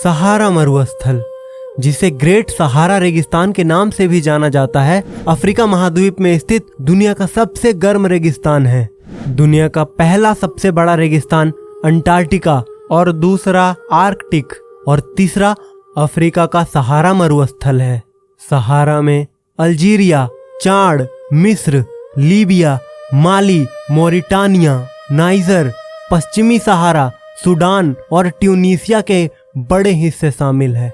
सहारा मरुस्थल, जिसे ग्रेट सहारा रेगिस्तान के नाम से भी जाना जाता है, अफ्रीका महाद्वीप में स्थित दुनिया का सबसे गर्म रेगिस्तान है। दुनिया का पहला सबसे बड़ा रेगिस्तान अंटार्कटिका और दूसरा आर्कटिक और तीसरा अफ्रीका का सहारा मरुस्थल है। सहारा में अल्जीरिया, चाड, मिस्र, लीबिया, माली, मोरिटानिया, नाइजर, पश्चिमी सहारा, सूडान और ट्यूनीसिया के बड़े हिस्से शामिल है।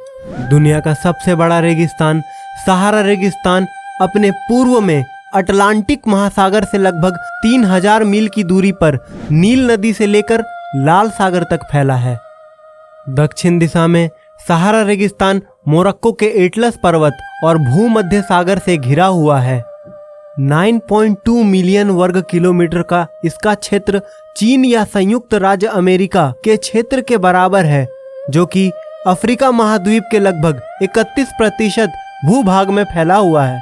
दुनिया का सबसे बड़ा रेगिस्तान सहारा रेगिस्तान अपने पूर्व में अटलांटिक महासागर से लगभग 3000 मील की दूरी पर नील नदी से लेकर लाल सागर तक फैला है। दक्षिण दिशा में सहारा रेगिस्तान मोरक्को के एटलस पर्वत और भूमध्य सागर से घिरा हुआ है। 9.2 मिलियन वर्ग किलोमीटर का इसका क्षेत्र चीन या संयुक्त राज्य अमेरिका के क्षेत्र के बराबर है, जो कि अफ्रीका महाद्वीप के लगभग 31% भूभाग में फैला हुआ है।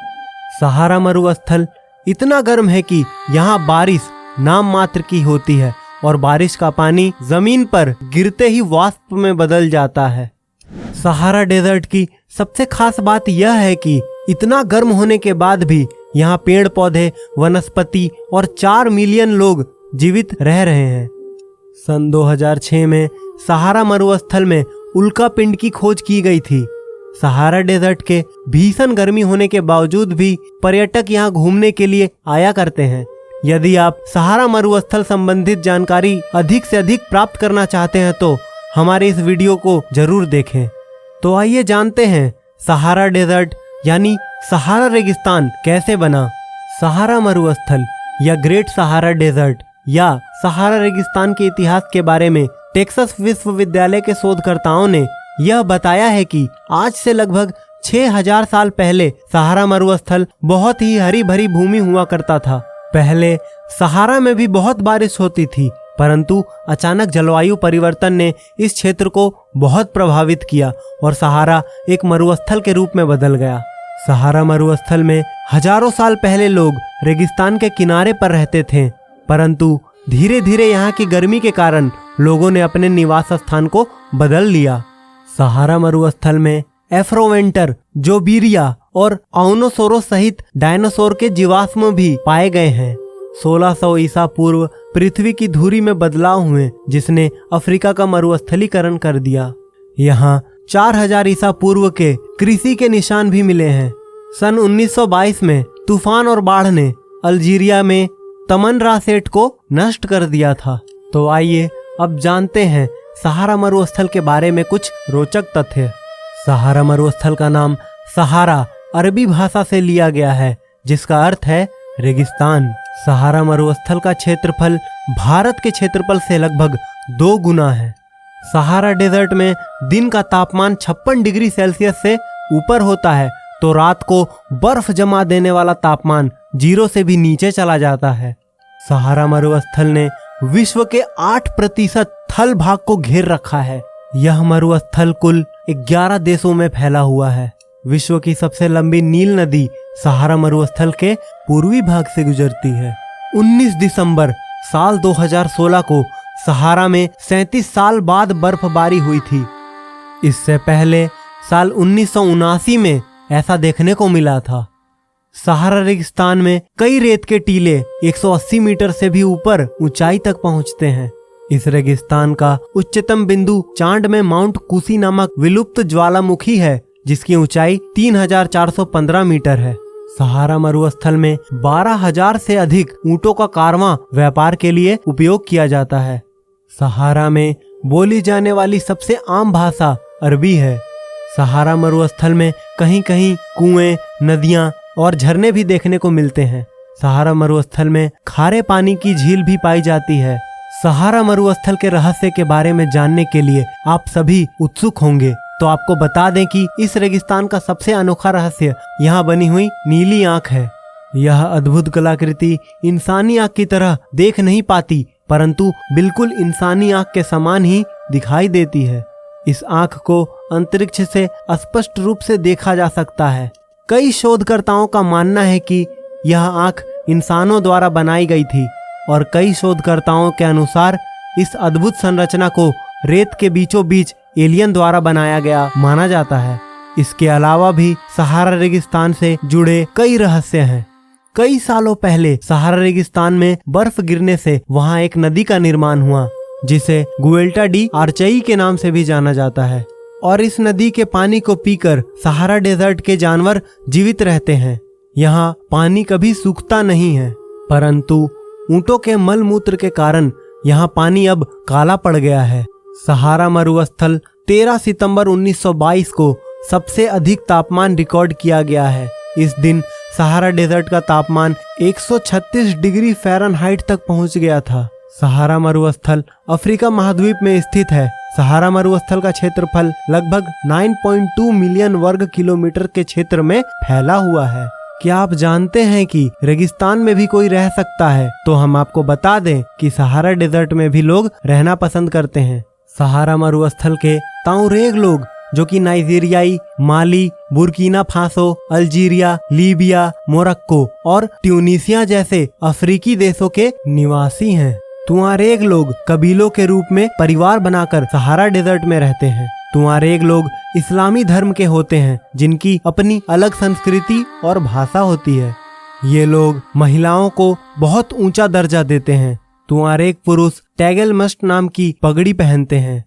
सहारा मरुस्थल इतना गर्म है कि यहाँ बारिश नाम मात्र की होती है और बारिश का पानी जमीन पर गिरते ही वाष्प में बदल जाता है। सहारा डेजर्ट की सबसे खास बात यह है कि इतना गर्म होने के बाद भी यहाँ पेड़ पौधे, वनस्पति और 4 मिलियन लोग जीवित रह रहे हैं। सन 2006 में सहारा मरुस्थल में उल्का पिंड की खोज की गई थी। सहारा डेजर्ट के भीषण गर्मी होने के बावजूद भी पर्यटक यहाँ घूमने के लिए आया करते हैं। यदि आप सहारा मरुस्थल संबंधित जानकारी अधिक से अधिक प्राप्त करना चाहते हैं तो हमारे इस वीडियो को जरूर देखें। तो आइए जानते हैं सहारा डेजर्ट यानी सहारा रेगिस्तान कैसे बना। सहारा मरुस्थल या ग्रेट सहारा डेजर्ट या सहारा रेगिस्तान के इतिहास के बारे में टेक्सास विश्वविद्यालय के शोधकर्ताओं ने यह बताया है कि आज से लगभग 6000 साल पहले सहारा मरुस्थल बहुत ही हरी भरी भूमि हुआ करता था। पहले सहारा में भी बहुत बारिश होती थी, परंतु अचानक जलवायु परिवर्तन ने इस क्षेत्र को बहुत प्रभावित किया और सहारा एक मरुस्थल के रूप में बदल गया। सहारा मरुस्थल में हजारों साल पहले लोग रेगिस्तान के किनारे पर रहते थे, परंतु धीरे धीरे यहाँ की गर्मी के कारण लोगों ने अपने निवास स्थान को बदल लिया। सहारा मरुस्थल में एफ्रोवेंटर, जोबीरिया और आउनोसोरोस सहित डायनासोर के जीवाश्म भी पाए गए हैं। 1600 ईसा पूर्व पृथ्वी की धुरी में बदलाव हुए, जिसने अफ्रीका का मरुस्थलीकरण कर दिया। यहाँ 4000 ईसा पूर्व के कृषि के निशान भी मिले हैं। सन 1922 में तूफान और बाढ़ ने अल्जीरिया में तमनरा सेट को नष्ट कर दिया था। तो आइए अब जानते हैं सहारा मरुस्थल के बारे में कुछ रोचक तथ्य। सहारा मरुस्थल का नाम सहारा अरबी भाषा से लिया गया है, जिसका अर्थ है रेगिस्तान। सहारा मरुस्थल का क्षेत्रफल भारत के क्षेत्रफल से लगभग 2 गुना है। सहारा डेजर्ट में दिन का तापमान 56 डिग्री सेल्सियस से ऊपर होता है, तो रात को बर्फ जमा देने वाला तापमान 0 से भी नीचे चला जाता है। सहारा मरुस्थल ने विश्व के 8% थल भाग को घेर रखा है। यह मरुस्थल कुल 11 देशों में फैला हुआ है। विश्व की सबसे लंबी नील नदी सहारा मरुस्थल के पूर्वी भाग से गुजरती है। 19 दिसंबर साल 2016 को सहारा में 37 साल बाद बर्फबारी हुई थी। इससे पहले साल 1979 में ऐसा देखने को मिला था। सहारा रेगिस्तान में कई रेत के टीले 180 मीटर से भी ऊपर ऊंचाई तक पहुंचते हैं। इस रेगिस्तान का उच्चतम बिंदु चांड में माउंट कुसी नामक विलुप्त ज्वालामुखी है, जिसकी ऊंचाई 3415 मीटर है। सहारा मरुस्थल में 12000 से अधिक ऊंटों का कारवां व्यापार के लिए उपयोग किया जाता है। सहारा में बोली जाने वाली सबसे आम भाषा अरबी है। सहारा मरुस्थल में कहीं कहीं कुएं, नदियां और झरने भी देखने को मिलते हैं। सहारा मरुस्थल में खारे पानी की झील भी पाई जाती है। सहारा मरुस्थल के रहस्य के बारे में जानने के लिए आप सभी उत्सुक होंगे, तो आपको बता दें कि इस रेगिस्तान का सबसे अनोखा रहस्य यहाँ बनी हुई नीली आंख है। यह अद्भुत कलाकृति इंसानी आंख की तरह देख नहीं पाती, परंतु बिल्कुल इंसानी आंख के समान ही दिखाई देती है। इस आंख को अंतरिक्ष से स्पष्ट रूप से देखा जा सकता है। कई शोधकर्ताओं का मानना है कि यह आंख इंसानों द्वारा बनाई गई थी और कई शोधकर्ताओं के अनुसार इस अद्भुत संरचना को रेत के बीचों बीच एलियन द्वारा बनाया गया माना जाता है। इसके अलावा भी सहारा रेगिस्तान से जुड़े कई रहस्य हैं। कई सालों पहले सहारा रेगिस्तान में बर्फ गिरने से वहां एक नदी का निर्माण हुआ, जिसे गुएल्टा डी आर्चई के नाम से भी जाना जाता है। और इस नदी के पानी को पीकर सहारा डेजर्ट के जानवर जीवित रहते हैं। यहाँ पानी कभी सूखता नहीं है, परंतु ऊंटों के मल मूत्र के कारण यहाँ पानी अब काला पड़ गया है। सहारा मरुस्थल 13 सितंबर 1922 को सबसे अधिक तापमान रिकॉर्ड किया गया है। इस दिन सहारा डेजर्ट का तापमान 136 डिग्री फ़ारेनहाइट तक पहुंच गया था। सहारा मरुस्थल अफ्रीका महाद्वीप में स्थित है। सहारा मरुस्थल का क्षेत्रफल लगभग 9.2 मिलियन वर्ग किलोमीटर के क्षेत्र में फैला हुआ है। क्या आप जानते हैं कि रेगिस्तान में भी कोई रह सकता है? तो हम आपको बता दें कि सहारा डेजर्ट में भी लोग रहना पसंद करते हैं। सहारा मरुस्थल के ताउरेग लोग, जो कि नाइजीरियाई, Mali, Burkina Faso, Algeria, Libya, Morocco और ट्यूनीसिया जैसे अफ्रीकी देशों के निवासी हैं। तुआरेग लोग कबीलों के रूप में परिवार बनाकर सहारा डेजर्ट में रहते हैं। तुआरेग लोग इस्लामी धर्म के होते हैं, जिनकी अपनी अलग संस्कृति और भाषा होती है। ये लोग महिलाओं को बहुत ऊंचा दर्जा देते हैं। तुआरेग पुरुष टैगल मस्ट नाम की पगड़ी पहनते हैं।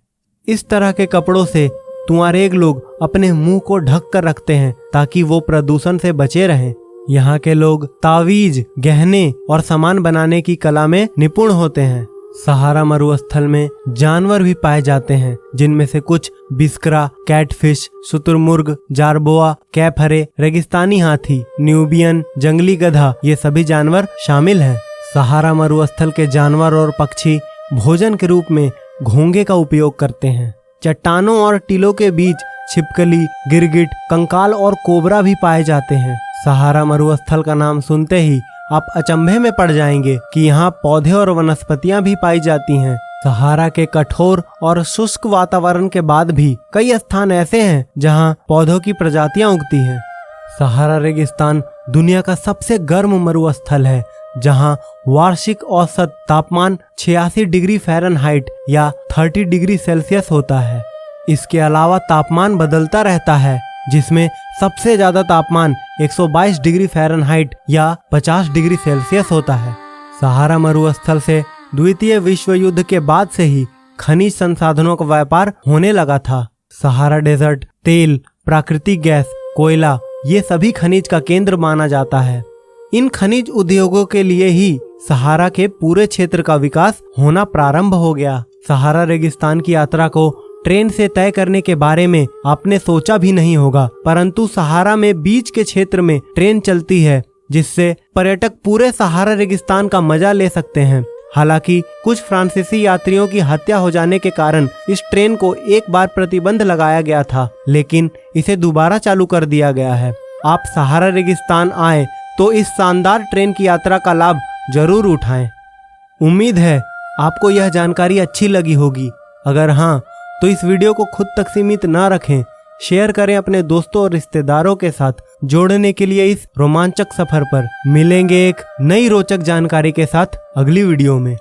इस तरह के कपड़ों से तुआरेग लोग अपने मुंह को ढक कर रखते हैं ताकि वो प्रदूषण से बचे रहें। यहाँ के लोग तावीज, गहने और सामान बनाने की कला में निपुण होते हैं। सहारा मरुस्थल में जानवर भी पाए जाते हैं, जिनमें से कुछ बिस्करा, कैटफिश, शुतुरमुर्ग, जारबोआ, कैफरे, रेगिस्तानी हाथी, न्यूबियन, जंगली गधा, ये सभी जानवर शामिल हैं। सहारा मरुस्थल के जानवर और पक्षी भोजन के रूप में घोंगे का उपयोग करते हैं। चट्टानों और टीलों के बीच छिपकली, गिरगिट, कंकाल और कोबरा भी पाए जाते हैं। सहारा मरुस्थल का नाम सुनते ही आप अचंभे में पड़ जाएंगे कि यहाँ पौधे और वनस्पतियां भी पाई जाती हैं। सहारा के कठोर और शुष्क वातावरण के बाद भी कई स्थान ऐसे हैं जहाँ पौधों की प्रजातियां उगती हैं। सहारा रेगिस्तान दुनिया का सबसे गर्म मरुस्थल है, जहाँ वार्षिक औसत तापमान 86 डिग्री फ़ारेनहाइट या 30 डिग्री सेल्सियस होता है। इसके अलावा तापमान बदलता रहता है, जिसमें सबसे ज्यादा तापमान 122 डिग्री फ़ारेनहाइट या 50 डिग्री सेल्सियस होता है। सहारा मरुस्थल से द्वितीय विश्व युद्ध के बाद से ही खनिज संसाधनों का व्यापार होने लगा था। सहारा डेजर्ट तेल, प्राकृतिक गैस, कोयला, ये सभी खनिज का केंद्र माना जाता है। इन खनिज उद्योगों के लिए ही सहारा के पूरे क्षेत्र का विकास होना प्रारंभ हो गया। सहारा रेगिस्तान की यात्रा को ट्रेन से तय करने के बारे में आपने सोचा भी नहीं होगा, परंतु सहारा में बीच के क्षेत्र में ट्रेन चलती है, जिससे पर्यटक पूरे सहारा रेगिस्तान का मजा ले सकते हैं। हालांकि कुछ फ्रांसीसी यात्रियों की हत्या हो जाने के कारण इस ट्रेन को एक बार प्रतिबंध लगाया गया था, लेकिन इसे दोबारा चालू कर दिया गया है। आप सहारा रेगिस्तान आए तो इस शानदार ट्रेन की यात्रा का लाभ जरूर उठाएं। उम्मीद है आपको यह जानकारी अच्छी लगी होगी। अगर हाँ, तो इस वीडियो को खुद तक सीमित ना रखें, शेयर करें अपने दोस्तों और रिश्तेदारों के साथ। जोड़ने के लिए इस रोमांचक सफर पर मिलेंगे एक नई रोचक जानकारी के साथ अगली वीडियो में।